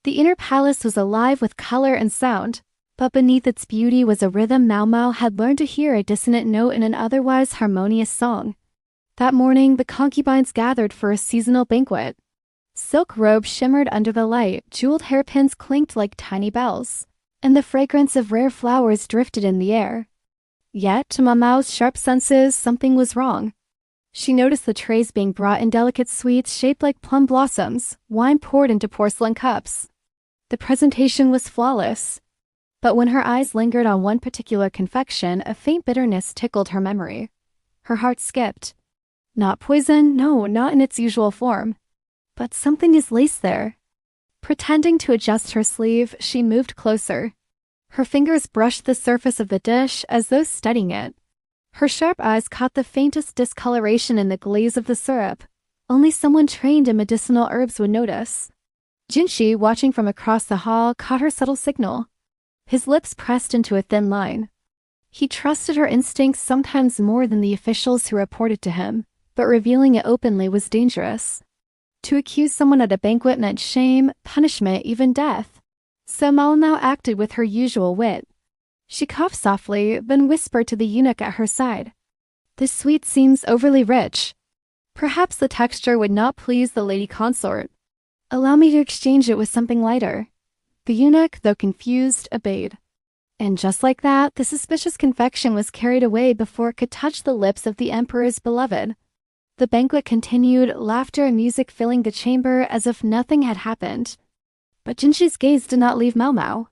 The inner palace was alive with color and sound, but beneath its beauty was a rhythm Maomao had learned to hear, a dissonant note in an otherwise harmonious song. That morning, the concubines gathered for a seasonal banquet. Silk robes shimmered under the light, jeweled hairpins clinked like tiny bells, and the fragrance of rare flowers drifted in the air. Yet, to Maomao's sharp senses, something was wrong. She noticed the trays being brought in delicate sweets shaped like plum blossoms, wine poured into porcelain cups. The presentation was flawless. But when her eyes lingered on one particular confection, a faint bitterness tickled her memory. Her heart skipped. Not poison, no, not in its usual form. But something is laced there. Pretending to adjust her sleeve, she moved closer. Her fingers brushed the surface of the dish as though studying it. Her sharp eyes caught the faintest discoloration in the glaze of the syrup. Only someone trained in medicinal herbs would notice. Jinshi, watching from across the hall, caught her subtle signal. His lips pressed into a thin line. He trusted her instincts sometimes more than the officials who reported to him, but revealing it openly was dangerous. To accuse someone at a banquet meant shame, punishment, even death. So Maomao acted with her usual wit. She coughed softly, then whispered to the eunuch at her side. "This sweet seems overly rich. Perhaps the texture would not please the lady consort. Allow me to exchange it with something lighter." The eunuch, though confused, obeyed. And just like that, the suspicious confection was carried away before it could touch the lips of the emperor's beloved. The banquet continued, laughter and music filling the chamber as if nothing had happened. But Jinshi's gaze did not leave Maomao.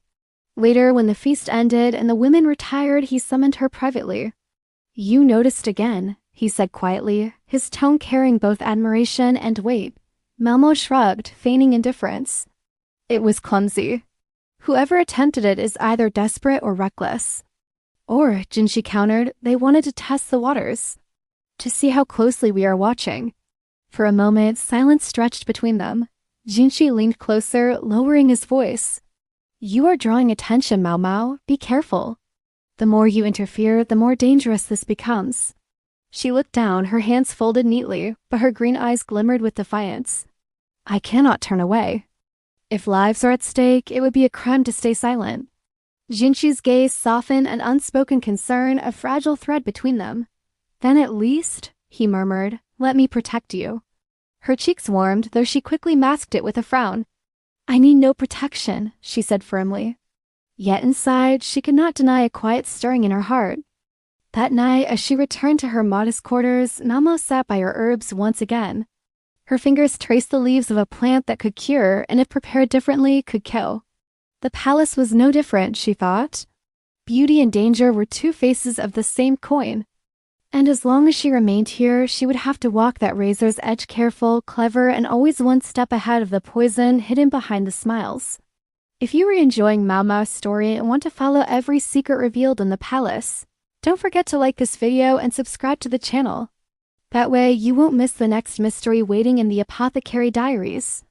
Later, when the feast ended and the women retired, he summoned her privately. "You noticed again," he said quietly, his tone carrying both admiration and weight. Maomao shrugged, feigning indifference. "It was clumsy. Whoever attempted it is either desperate or reckless." "Or," Jinshi countered, "they wanted to test the waters. To see how closely we are watching." For a moment, silence stretched between them. Jinshi leaned closer, lowering his voice. "You are drawing attention, Maomao. Be careful. The more you interfere, the more dangerous this becomes." She looked down, her hands folded neatly, but her green eyes glimmered with defiance. "I cannot turn away. If lives are at stake, it would be a crime to stay silent." Jinshi's gaze softened, an unspoken concern, a fragile thread between them. "Then at least," he murmured, "let me protect you." Her cheeks warmed, though she quickly masked it with a frown. "I need no protection," she said firmly. Yet inside, she could not deny a quiet stirring in her heart. That night, as she returned to her modest quarters, Maomao sat by her herbs once again. Her fingers traced the leaves of a plant that could cure, and if prepared differently, could kill. The palace was no different, she thought. Beauty and danger were two faces of the same coin. And as long as she remained here, she would have to walk that razor's edge careful, clever, and always one step ahead of the poison hidden behind the smiles. If you were enjoying Maomao's story and want to follow every secret revealed in the palace, don't forget to like this video and subscribe to the channel. That way, you won't miss the next mystery waiting in the Apothecary Diaries.